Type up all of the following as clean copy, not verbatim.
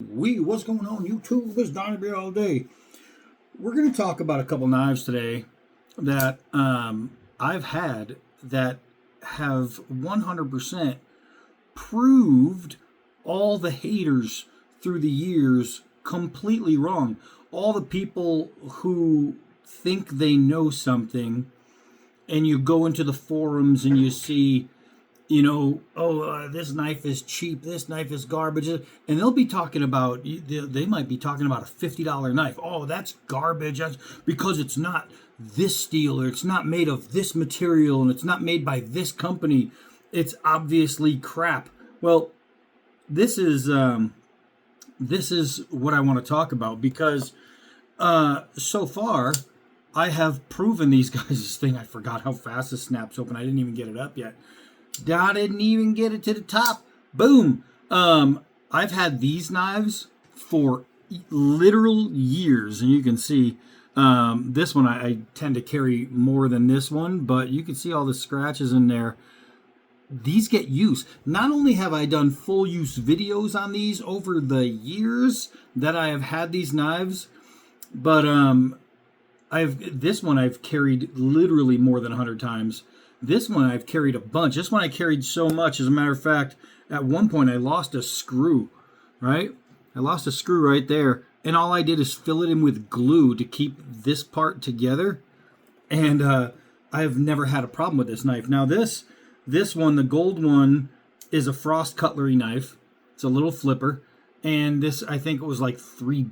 What's going on YouTube? This is Donnie Beer all day. We're going to talk about a couple knives today that I've had that have 100% proved all the haters through the years completely wrong. All the people who think they know something, and you go into the forums and you see, this knife is cheap, this knife is garbage, and they'll be talking about, they might be talking about a $50 knife. Oh, that's garbage. That's because it's not this steel, or it's not made of this material, and it's not made by this company. It's obviously crap. Well, this is what I want to talk about because so far I have proven these guys this thing. I forgot how fast this snaps open. I didn't even get it up yet. I didn't even get it to the top. Boom. I've had these knives for literal years, and you can see this one I tend to carry more than this one, but you can see all the scratches in there. These get use. Not only have I done full use videos on these over the years that I have had these knives, but this one I've carried literally more than 100 times. This one I've carried a bunch. This one I carried so much. As a matter of fact, at one point I lost a screw, right? I lost a screw right there. And all I did is fill it in with glue to keep this part together. And I have never had a problem with this knife. Now this one, the gold one, is a frost cutlery knife. It's a little flipper. And this, I think it was like $3.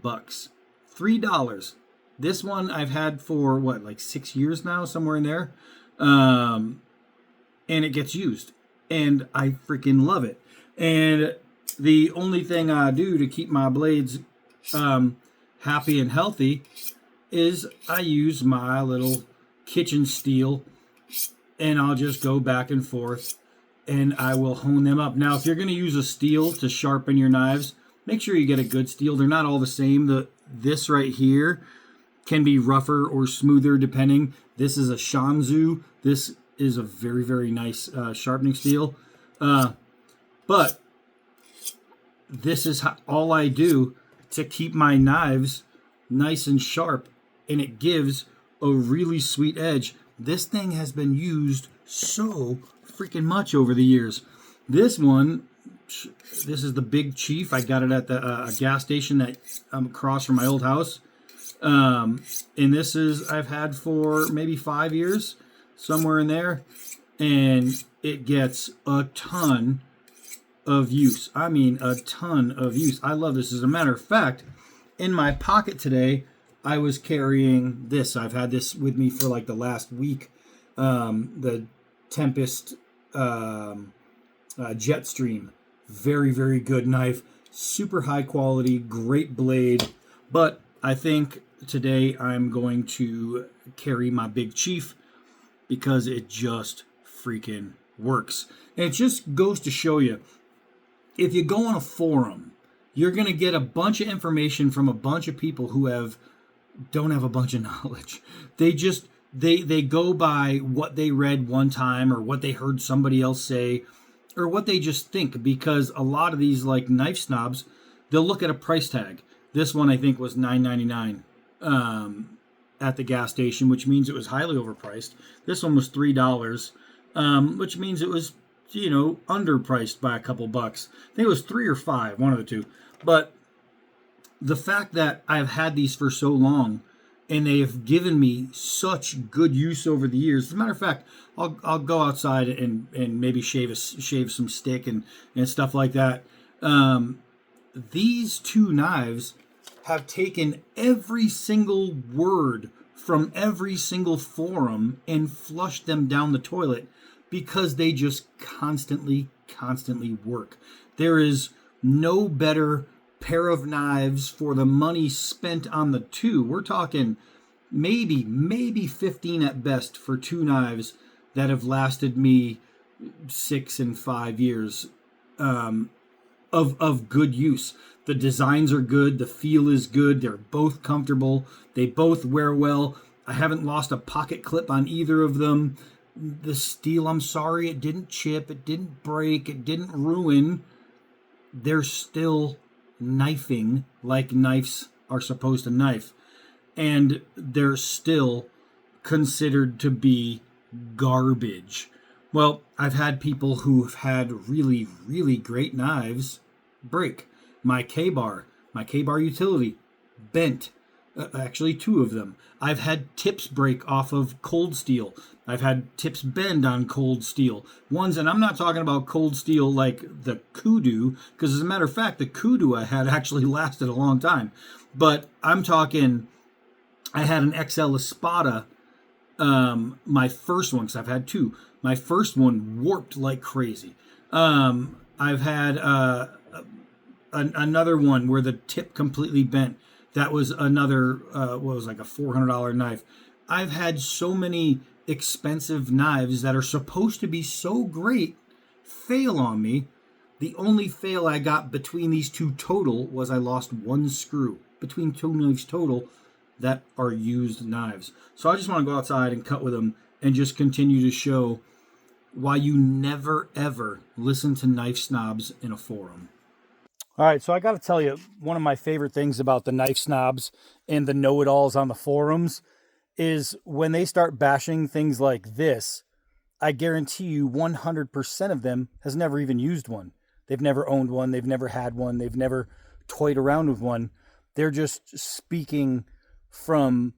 $3. This one I've had for, like 6 years now, somewhere in there. And it gets used. And I freaking love it. And the only thing I do to keep my blades happy and healthy is I use my little kitchen steel, and I'll just go back and forth, and I will hone them up. Now, if you're going to use a steel to sharpen your knives, make sure you get a good steel. They're not all the same. This right here can be rougher or smoother depending. This is a Shanzu. This is a very, very nice sharpening steel. But this is all I do to keep my knives nice and sharp, and it gives a really sweet edge. This thing has been used so freaking much over the years. This one, this is the Big Chief. I got it at the gas station that across from my old house. And this is I've had for maybe 5 years, somewhere in there, and it gets a ton of use. I mean, a ton of use. I love this. As a matter of fact, in my pocket today, I was carrying this. I've had this with me for like the last week. The Tempest Jetstream. Very, very good knife. Super high quality, great blade. But I think today I'm going to carry my Big Chief because it just freaking works. And it just goes to show you, if you go on a forum, you're going to get a bunch of information from a bunch of people who don't have a bunch of knowledge. They just they go by what they read one time, or what they heard somebody else say, or what they just think, because a lot of these like knife snobs, they'll look at a price tag. This one I think was $9.99 at the gas station, which means it was highly overpriced. This one was $3, which means it was, underpriced by a couple bucks. I think it was 3 or 5, one of the two. But the fact that I've had these for so long, and they have given me such good use over the years. As a matter of fact, I'll go outside and maybe shave some stick and stuff like that. These two knives have taken every single word from every single forum and flushed them down the toilet, because they just constantly work. There is no better pair of knives for the money spent on the two. We're talking maybe 15 at best for two knives that have lasted me 6 and 5 years of good use. The designs are good. The feel is good. They're both comfortable. They both wear well. I haven't lost a pocket clip on either of them. The steel, I'm sorry, it didn't chip. It didn't break. It didn't ruin. They're still knifing like knives are supposed to knife, and they're still considered to be garbage. Well, I've had people who've had really, really great knives break. My K-bar utility, bent. Actually, two of them. I've had tips break off of cold steel. I've had tips bend on cold steel. Ones, and I'm not talking about cold steel like the Kudu, because as a matter of fact, the Kudu I had actually lasted a long time. But I'm talking, I had an XL Espada, my first one, because I've had two. My first one warped like crazy. I've had another one where the tip completely bent. That was another, what was like a $400 knife. I've had so many expensive knives that are supposed to be so great fail on me. The only fail I got between these two total was I lost one screw. Between two knives total that are used knives. So I just want to go outside and cut with them and just continue to show why you never, ever listen to knife snobs in a forum. All right, so I got to tell you, one of my favorite things about the knife snobs and the know-it-alls on the forums is when they start bashing things like this, I guarantee you 100% of them has never even used one. They've never owned one. They've never had one. They've never toyed around with one. They're just speaking from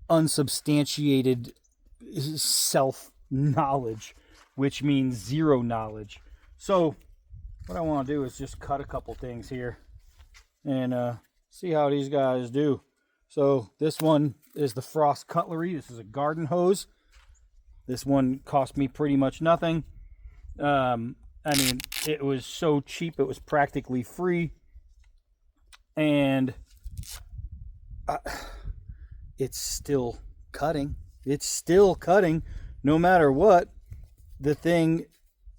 unsubstantiated self-knowledge, which means zero knowledge. So what I want to do is just cut a couple things here and see how these guys do. So this one is the Frost Cutlery. This is a garden hose. This one cost me pretty much nothing. I mean, it was so cheap, it was practically free. And it's still cutting. It's still cutting no matter what. The thing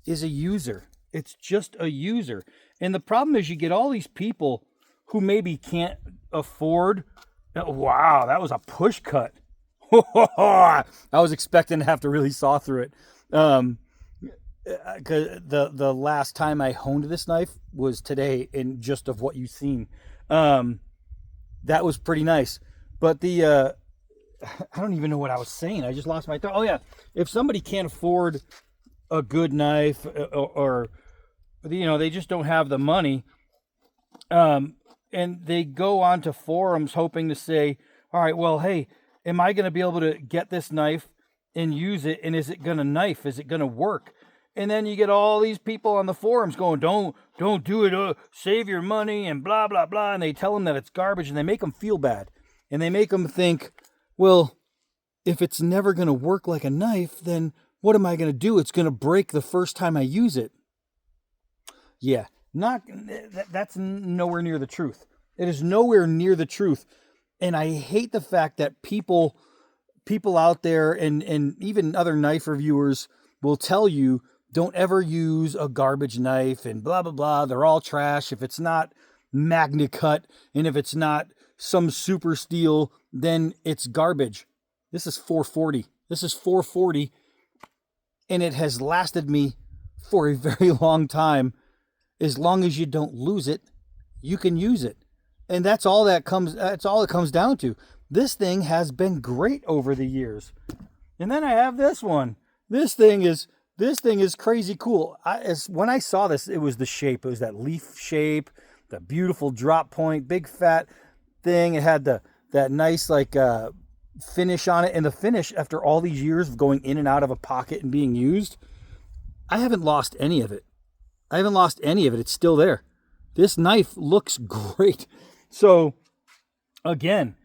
is a user. It's just a user. And the problem is you get all these people who maybe can't afford. Wow, that was a push cut. I was expecting to have to really saw through it. Cause the last time I honed this knife was today, in just of what you've seen. That was pretty nice. But I don't even know what I was saying. I just lost my thought. Oh yeah, if somebody can't afford a good knife, or they just don't have the money, and they go onto forums hoping to say, all right, well, hey, am I going to be able to get this knife and use it, and is it going to knife? Is it going to work? And then you get all these people on the forums going, don't do it, save your money, and blah, blah, blah, and they tell them that it's garbage, and they make them feel bad, and they make them think, well, if it's never going to work like a knife, then what am I going to do? It's going to break the first time I use it. Yeah, that's nowhere near the truth. It is nowhere near the truth. And I hate the fact that people out there and even other knife reviewers will tell you, don't ever use a garbage knife and blah, blah, blah. They're all trash. If it's not Magna Cut and if it's not some super steel, then it's garbage. This is 440. This is 440. And it has lasted me for a very long time. As long as you don't lose it, you can use it. And that's all it comes down to. This thing has been great over the years. And then I have this one. This thing is crazy cool. When I saw this, it was the shape. It was that leaf shape, the beautiful drop point, big fat thing. It had that nice finish on it. And the finish, after all these years of going in and out of a pocket and being used, I haven't lost any of it. It's still there. This knife looks great. So, again,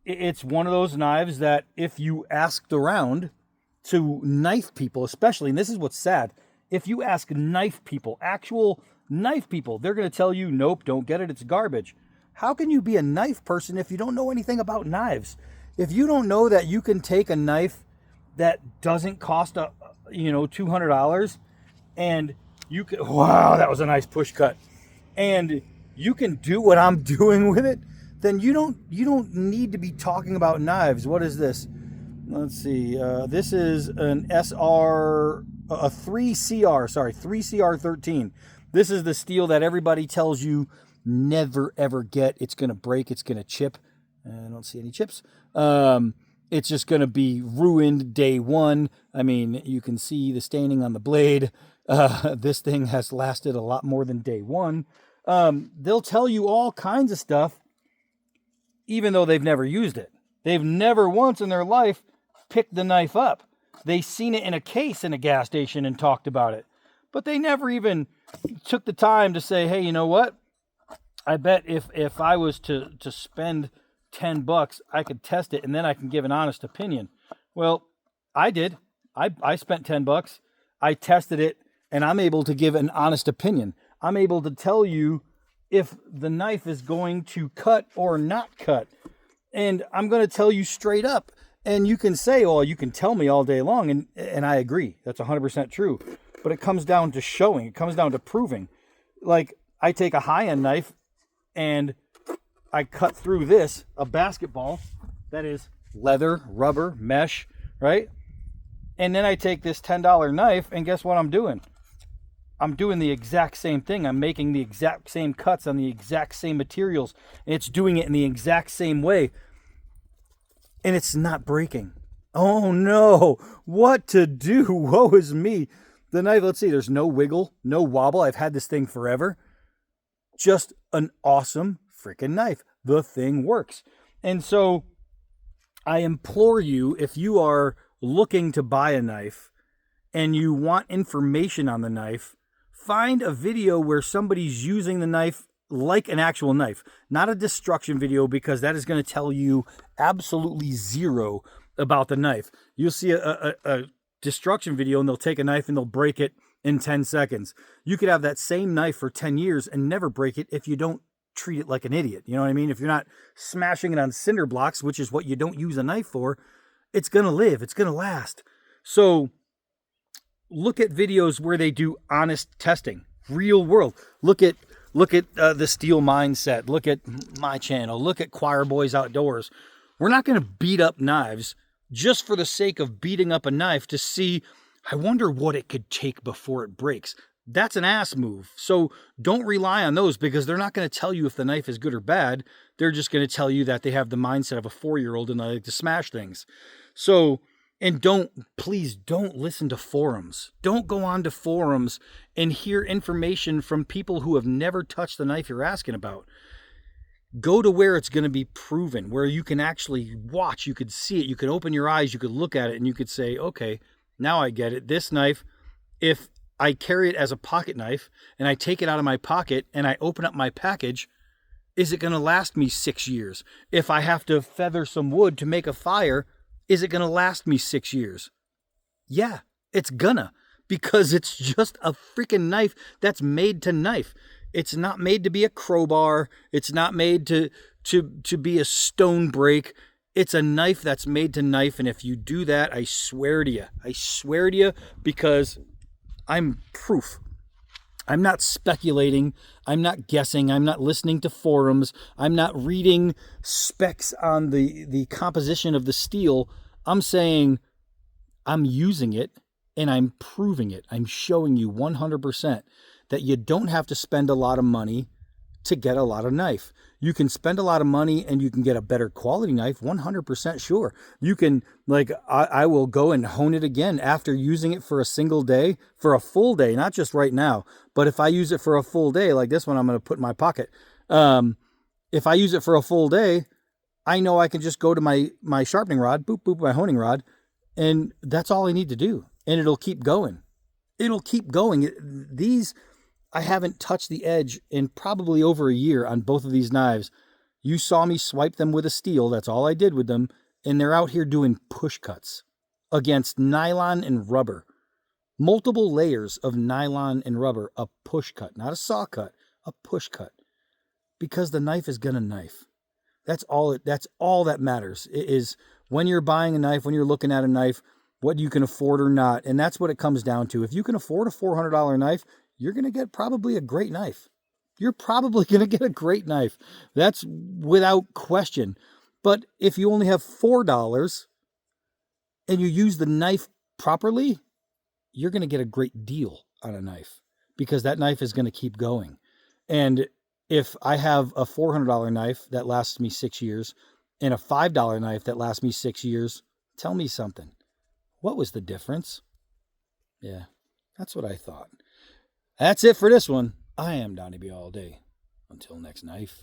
it's one of those knives that if you asked around to knife people, especially, and this is what's sad, if you ask knife people, actual knife people, they're going to tell you, nope, don't get it, it's garbage. How can you be a knife person if you don't know anything about knives? If you don't know that you can take a knife that doesn't cost $200 and you can, wow, that was a nice push cut, and you can do what I'm doing with it, then you don't need to be talking about knives. What is this? Let's see. This is an 3CR13. This is the steel that everybody tells you never, ever get. It's going to break. It's going to chip. I don't see any chips. It's just going to be ruined day one. I mean, you can see the staining on the blade. This thing has lasted a lot more than day one. They'll tell you all kinds of stuff, even though they've never used it. They've never once in their life picked the knife up. They seen it in a case in a gas station and talked about it. But they never even took the time to say, hey, you know what? I bet if I was to spend $10, I could test it and then I can give an honest opinion. Well, I did. I spent $10. I tested it and I'm able to give an honest opinion. I'm able to tell you if the knife is going to cut or not cut. And I'm going to tell you straight up. And you can say, well, you can tell me all day long. And I agree. That's 100% true. But it comes down to showing. It comes down to proving. Like, I take a high-end knife and I cut through this, a basketball that is leather, rubber, mesh, right? And then I take this $10 knife and guess what I'm doing? I'm doing the exact same thing. I'm making the exact same cuts on the exact same materials. It's doing it in the exact same way. And it's not breaking. Oh no, what to do? Woe is me. The knife, let's see, there's no wiggle, no wobble. I've had this thing forever. Just an awesome freaking knife. The thing works. And so I implore you, if you are looking to buy a knife and you want information on the knife, find a video where somebody's using the knife like an actual knife, not a destruction video, because that is going to tell you absolutely zero about the knife. You'll see a destruction video and they'll take a knife and they'll break it in 10 seconds. You could have that same knife for 10 years and never break it if you don't treat it like an idiot. You know what I mean? If you're not smashing it on cinder blocks, which is what you don't use a knife for, it's going to live. It's going to last. So look at videos where they do honest testing, real world. Look at the Steel Mindset. Look at my channel. Look at Choir Boys Outdoors. We're not going to beat up knives just for the sake of beating up a knife to see, I wonder what it could take before it breaks. That's an ass move. So don't rely on those because they're not going to tell you if the knife is good or bad. They're just going to tell you that they have the mindset of a 4-year-old and they like to smash things. So, and please don't listen to forums. Don't go on to forums and hear information from people who have never touched the knife you're asking about. Go to where it's going to be proven, where you can actually watch, you could see it, you could open your eyes, you could look at it, and you could say, okay, now I get it. This knife, if I carry it as a pocket knife and I take it out of my pocket and I open up my package, is it going to last me 6 years? If I have to feather some wood to make a fire, is it going to last me 6 years? Yeah, it's gonna, because it's just a freaking knife that's made to knife. It's not made to be a crowbar. It's not made to be a stone break. It's a knife that's made to knife. And if you do that, I swear to you, because I'm proof. I'm not speculating. I'm not guessing. I'm not listening to forums. I'm not reading specs on the composition of the steel. I'm saying I'm using it and I'm proving it. I'm showing you 100% that you don't have to spend a lot of money to get a lot of knife. You can spend a lot of money and you can get a better quality knife, 100% sure. You can, like, I will go and hone it again after using it for a single day, for a full day, not just right now. But if I use it for a full day, like this one I'm going to put in my pocket. If I use it for a full day, I know I can just go to my sharpening rod, boop, boop, my honing rod, and that's all I need to do. And it'll keep going. It'll keep going. These, I haven't touched the edge in probably over a year on both of these knives. You saw me swipe them with a steel. That's all I did with them. And they're out here doing push cuts against nylon and rubber. Multiple layers of nylon and rubber, a push cut, not a saw cut, a push cut. Because the knife is going to knife. That's all that matters. It is when you're buying a knife, when you're looking at a knife, what you can afford or not. And that's what it comes down to. If you can afford a $400 knife, you're going to get probably a great knife. You're probably going to get a great knife. That's without question. But if you only have $4 and you use the knife properly, you're going to get a great deal on a knife because that knife is going to keep going. And if I have a $400 knife that lasts me 6 years and a $5 knife that lasts me 6 years, tell me something. What was the difference? Yeah, that's what I thought. That's it for this one. I am Donnie B all day. Until next knife.